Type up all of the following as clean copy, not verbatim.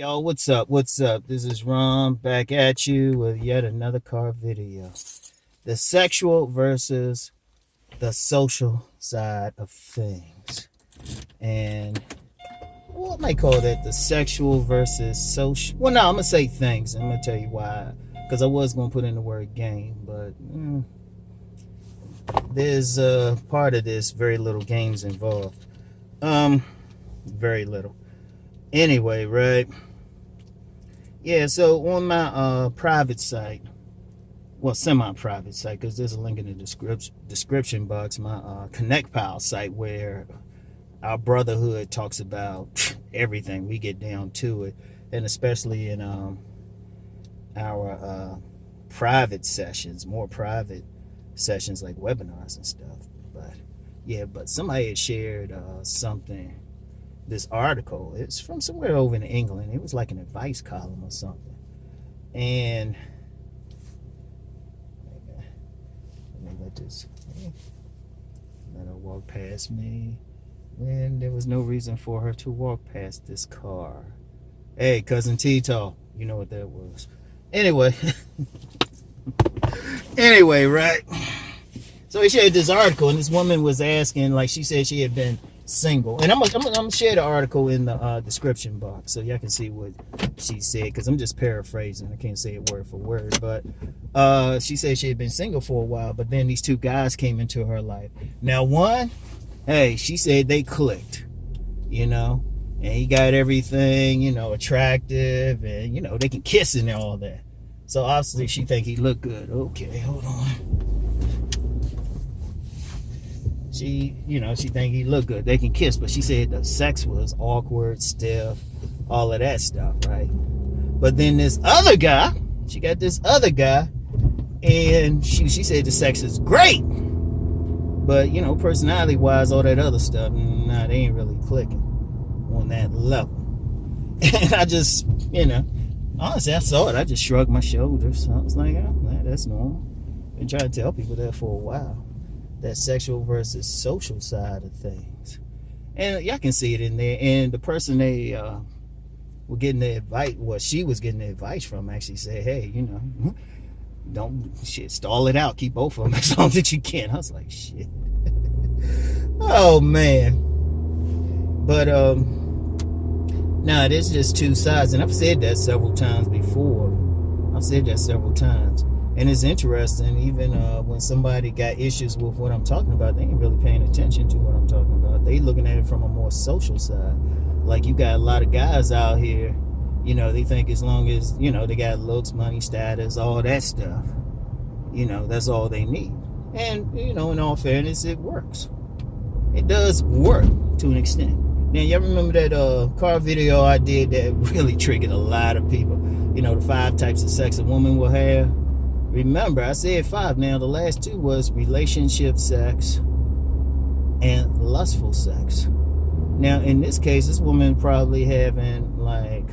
Yo, what's up? What's up? This is Rom back at you with yet another car video. The sexual versus the social side of things. And well, I might call that the sexual versus social. Well, no, I'm going to say things. I'm going to tell you why. Because I was going to put in the word game, but there's part of this very little games involved. Very little. Anyway, right? Yeah, so on my private site, well, semi-private site, because there's a link in the description box, my Connect Pal site, where our brotherhood talks about everything. We get down to it, and especially in our private sessions, more private sessions like webinars and stuff. But yeah, but somebody had shared something. This article, it's from somewhere over in England. It was like an advice column or something. And let me let her walk past me when there was no reason for her to walk past this car. Hey, cousin Tito, you know what that was. Anyway, right? So he shared this article, and this woman was asking, like, she said she had been single, and I'm gonna share the article in the description box so y'all can see what she said, because I'm just paraphrasing. I can't say it word for word, but she said she had been single for a while, but then these two guys came into her life. Now one, hey, she said they clicked, and he got everything, attractive, and they can kiss and all that. So obviously she think he looked good. Okay, hold on. She think he looked good. They can kiss, but she said the sex was awkward, stiff, all of that stuff, right? But then this other guy, she got this other guy, and she said the sex is great, but personality-wise, all that other stuff, nah, they ain't really clicking on that level. And I just, honestly, I saw it. I just shrugged my shoulders. I was like, oh, man, that's normal. Been trying to tell people that for a while. That sexual versus social side of things. And y'all can see it in there. And the person they were getting the advice, she was getting the advice from, actually said, hey, don't stall it out. Keep both of them as long as you can. I was like, shit. Oh, man. But, nah, there's just two sides. And I've said that several times before. And it's interesting, even when somebody got issues with what I'm talking about, they ain't really paying attention to what I'm talking about. They looking at it from a more social side. Like, you got a lot of guys out here, they think as long as, they got looks, money, status, all that stuff, that's all they need. And, in all fairness, it works. It does work to an extent. Now, y'all remember that car video I did that really triggered a lot of people? The 5 types of sex a woman will have. Remember, I said 5. Now, the last 2 was relationship sex and lustful sex. Now, in this case, this woman probably having, like,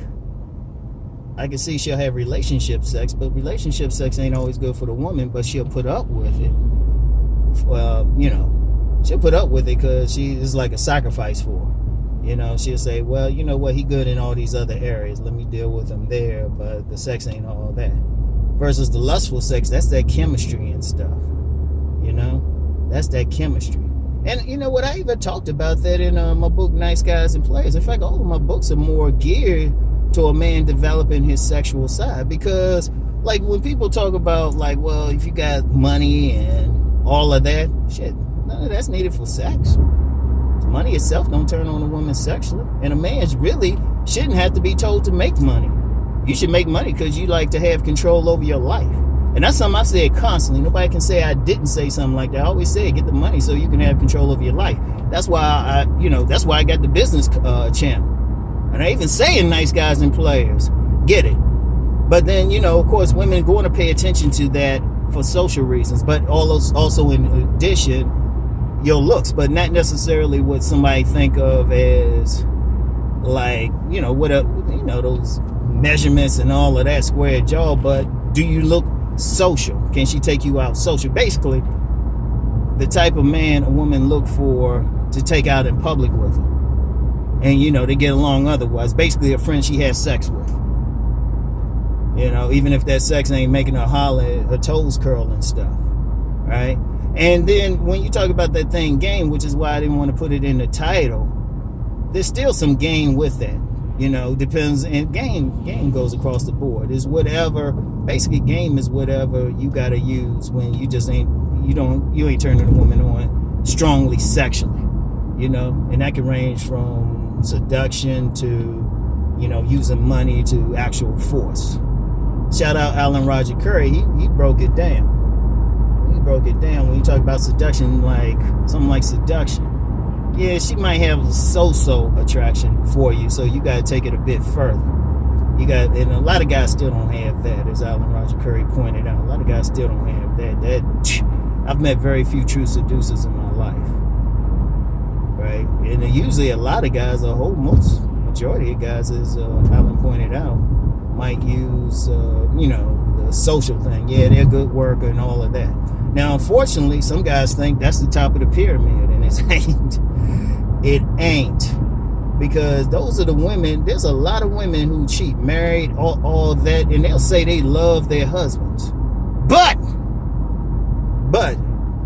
I can see she'll have relationship sex, but relationship sex ain't always good for the woman, but she'll put up with it. She'll put up with it because she is like a sacrifice for her. She'll say, well, you know what, he good in all these other areas. Let me deal with him there, but the sex ain't all that. Versus the lustful sex, that's that chemistry and stuff. That's that chemistry. And you know what? I even talked about that in my book, Nice Guys and Players. In fact, all of my books are more geared to a man developing his sexual side. Because, like, when people talk about, like, well, if you got money and all of that, shit, none of that's needed for sex. Money itself don't turn on a woman sexually. And a man really shouldn't have to be told to make money. You should make money because you like to have control over your life. And that's something I said constantly. Nobody can say I didn't say something like that. I always say get the money so you can have control over your life. That's why that's why I got the business channel. And I even say in Nice Guys and Players, get it. But then, of course, women going to pay attention to that for social reasons. But also in addition, your looks, but not necessarily what somebody think of as, like, those measurements and all of that, square jaw. But do you look social? Can she take you out social? Basically, the type of man a woman look for to take out in public with her. And, they get along otherwise. Basically a friend she has sex with. Even if that sex ain't making her holler, her toes curl and stuff. Right? And then when you talk about that thing game, which is why I didn't want to put it in the title, there's still some game with that. Depends, and game goes across the board. Is whatever, basically game is whatever you gotta use when you just ain't turning a woman on strongly sexually, and that can range from seduction to, using money to actual force. Shout out Alan Roger Curry, he broke it down. He broke it down when you talk about seduction, like something like seduction. Yeah, she might have a so-so attraction for you, so you got to take it a bit further. And a lot of guys still don't have that, as Alan Roger Curry pointed out. A lot of guys still don't have that. I've met very few true seducers in my life, right? And usually a lot of guys, majority of guys, as Alan pointed out, might use, the social thing. Yeah, they're a good worker and all of that. Now, unfortunately, some guys think that's the top of the pyramid, and it ain't. It ain't. Because those are the women, there's a lot of women who cheat, married, all that, and they'll say they love their husbands. But,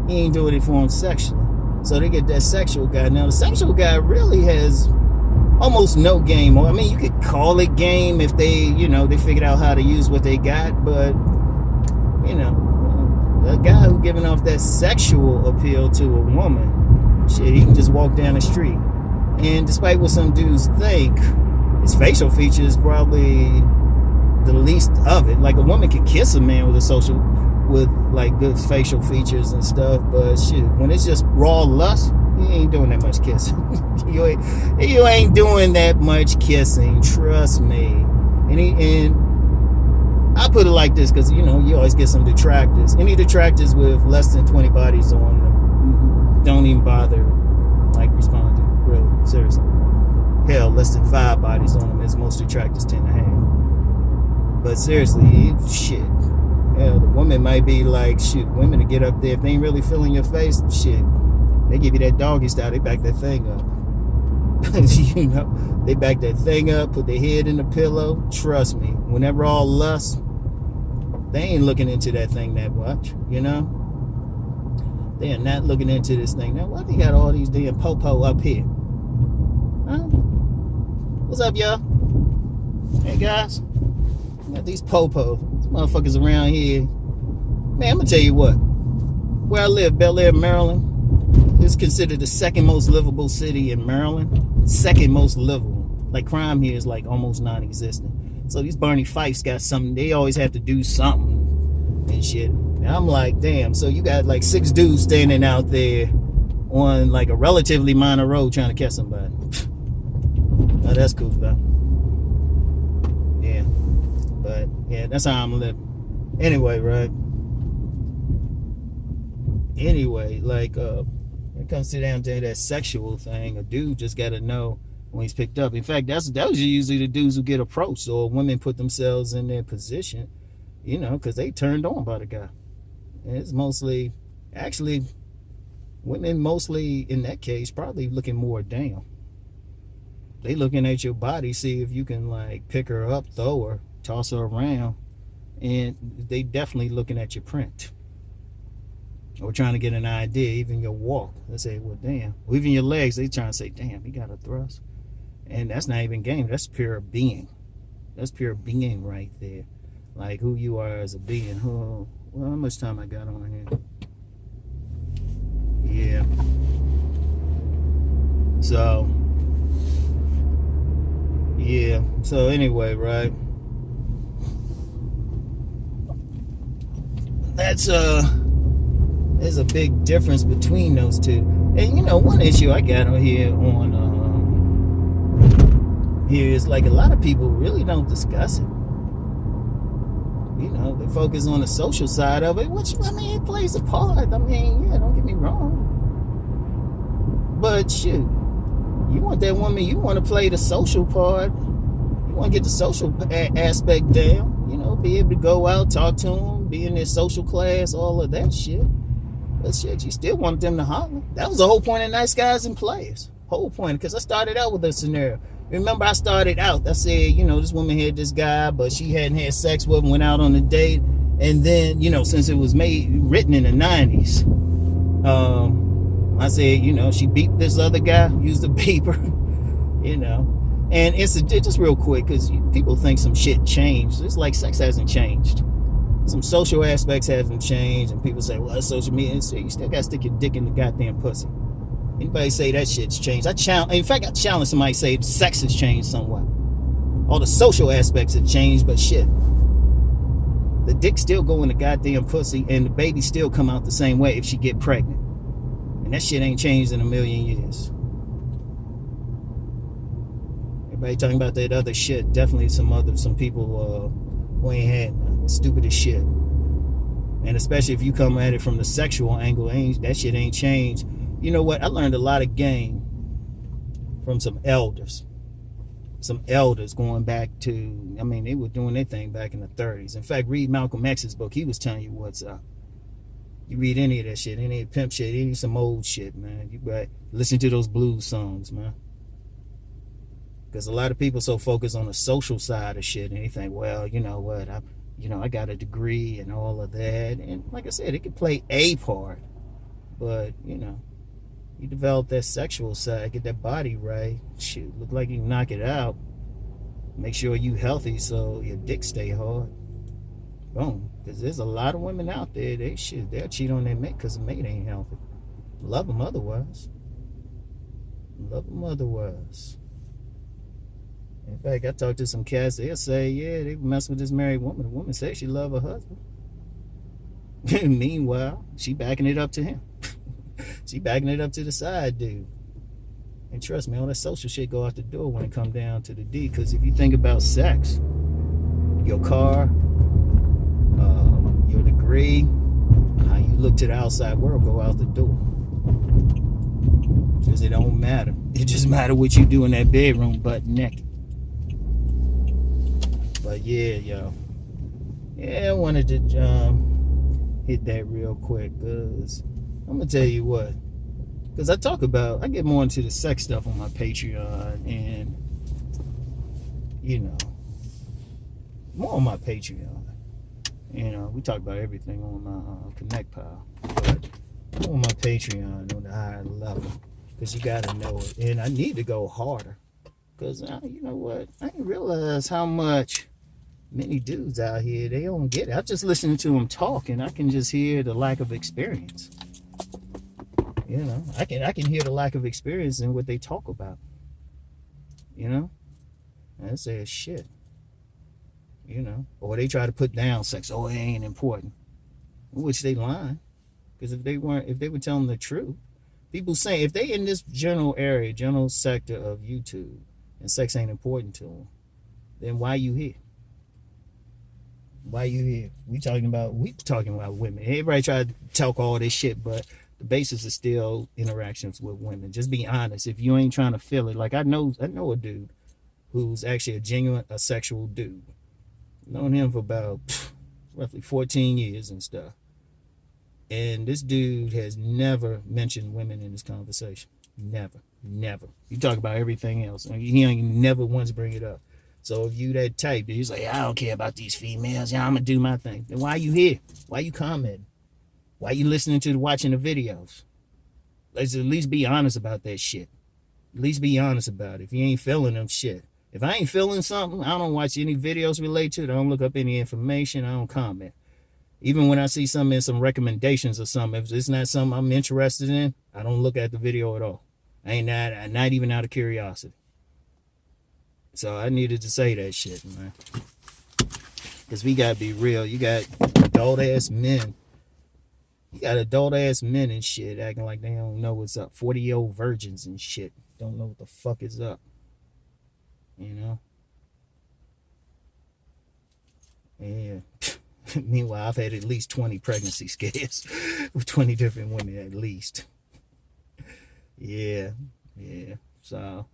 he ain't doing it for them sexually. So they get that sexual guy. Now, the sexual guy really has almost no game. I mean, you could call it game if they, they figured out how to use what they got, but, a guy who giving off that sexual appeal to a woman, shit, he can just walk down the street. And despite what some dudes think, his facial features probably the least of it. Like, a woman can kiss a man with like good facial features and stuff, but shit, when it's just raw lust, you ain't doing that much kissing. you ain't doing that much kissing, trust me. And I put it like this, because you always get some detractors. Any detractors with less than 20 bodies on them, don't even bother responding. Really, seriously. Hell, less than 5 bodies on them, as most detractors tend to have. But seriously, shit. Hell, the woman might be like, shit, women to get up there, if they ain't really feeling your face, shit, they give you that doggy style, they back that thing up. They back that thing up, put their head in the pillow. Trust me, whenever all lust, they ain't looking into that thing that much, They are not looking into this thing. Now, why they got all these damn po-po up here? Huh? What's up, y'all? Hey, guys. We got these po-po. These motherfuckers around here. Man, I'm gonna tell you what. Where I live, Bel Air, Maryland, is considered the second most livable city in Maryland. Second most livable. Like, crime here is like almost non-existent. So these Barney Fifes got something. They always have to do something and shit. And I'm like, damn. So you got like 6 dudes standing out there on like a relatively minor road trying to catch somebody. Oh, that's cool though. Yeah. But yeah, that's how I'm living. Anyway, right? Anyway, like when it comes to that sexual thing, a dude just gotta know when he's picked up. In fact, those are usually the dudes who get approached, or women put themselves in their position, because they turned on by the guy. And it's mostly, actually, women mostly in that case probably looking more down. They looking at your body, see if you can like pick her up, throw her, toss her around, and they definitely looking at your print. Or trying to get an idea, even your walk. They say, well, damn. Or even your legs, they trying to say, damn, he got a thrust. And that's not even game. That's pure being. That's pure being right there. Like who you are as a being. Well, how much time I got on here? Yeah. So, yeah. So anyway, right? There's a big difference between those two. And one issue I got on here here is like a lot of people really don't discuss it. They focus on the social side of it, which, I mean, it plays a part. I mean, yeah, don't get me wrong. But shoot, you want that woman, you want to play the social part. You want to get the social aspect down. Be able to go out, talk to them, be in their social class, all of that shit. But shit, you still want them to holler. That was the whole point of Nice Guys and Players. whole point, because I started out with a scenario. Remember, I started out, I said, this woman had this guy, but she hadn't had sex with him, went out on a date. And then, since it was written in the 90s, I said, she beeped this other guy, used a beeper, And it's just real quick, because people think some shit changed. It's like sex hasn't changed. Some social aspects haven't changed, and people say, well, it's social media. So you still got to stick your dick in the goddamn pussy. Anybody say that shit's changed? I challenge somebody to say sex has changed somewhat. All the social aspects have changed, but shit. The dick still go in the goddamn pussy, and the baby still come out the same way if she get pregnant. And that shit ain't changed in a million years. Everybody talking about that other shit. Definitely some people who ain't had none. It's stupid as shit. And especially if you come at it from the sexual angle, that shit ain't changed. You know what? I learned a lot of game from some elders. Some elders going back to, they were doing their thing back in the 30s. In fact, read Malcolm X's book. He was telling you what's up. You read any of that shit, any pimp shit, any some old shit, man. You better listen to those blues songs, man. Because a lot of people so focused on the social side of shit, and they think, well, you know what, I got a degree and all of that. And like I said, it could play a part. But, you develop that sexual side, get that body right. Shoot, look like you can knock it out. Make sure you healthy so your dick stay hard. Boom. Because there's a lot of women out there, they'll cheat on their mate because the mate ain't healthy. Love them otherwise. In fact, I talked to some cats, they'll say, yeah, they mess with this married woman. The woman says she love her husband. Meanwhile, she backing it up to him. She backing it up to the side dude. And trust me, all that social shit go out the door when it come down to the D. Because if you think about sex, your car, your degree, how you look to the outside world go out the door. Because it don't matter. It just matter what you do in that bedroom butt naked. But yeah, y'all. Yeah, I wanted to hit that real quick, because I'm going to tell you what. Because I get more into the sex stuff on my Patreon, and, more on my Patreon. We talk about everything on my Connect Pile, but on my Patreon on the higher level, because you got to know it. And I need to go harder, because, you know what, I didn't realize how much many dudes out here, they don't get it. I just listening to them talk, and I can just hear the lack of experience. I can hear the lack of experience in what they talk about. And I say shit. Or they try to put down sex. Oh, it ain't important. Which they lying. Because if they were telling the truth, people saying if they in this general sector of YouTube, and sex ain't important to them, then why you here? Why you here? We talking about women. Everybody try to talk all this shit, but the basis is still interactions with women. Just be honest. If you ain't trying to feel it, like I know a dude who's actually a genuine sexual dude. Known him for about roughly 14 years and stuff. And this dude has never mentioned women in his conversation. Never. You talk about everything else. He ain't never once bring it up. So if you that type, he's like, I don't care about these females. Yeah, I'm going to do my thing. Then why you here? Why you commenting? Why you watching the videos? Let's at least be honest about that shit. At least be honest about it. If you ain't feeling them shit. If I ain't feeling something, I don't watch any videos related to it. I don't look up any information. I don't comment. Even when I see something in some recommendations or something, if it's not something I'm interested in, I don't look at the video at all. I ain't not even out of curiosity. So I needed to say that shit, man. Because we got to be real. You got adult-ass men. You got adult-ass men and shit acting like they don't know what's up. 40-year-old virgins and shit. Don't know what the fuck is up. Yeah. Meanwhile, I've had at least 20 pregnancy scares with 20 different women at least. Yeah. So,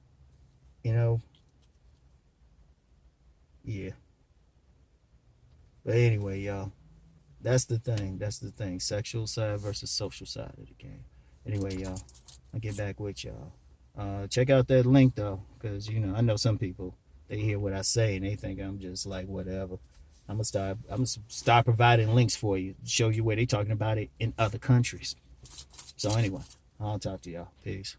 yeah. But anyway, y'all, that's the thing. Sexual side versus social side of the game. Anyway, y'all, I'll get back with y'all. Check out that link though, because I know some people, they hear what I say and they think I'm just like whatever. I'm gonna start providing links for you, show you where they talking about it in other countries. So anyway, I'll talk to y'all. Peace.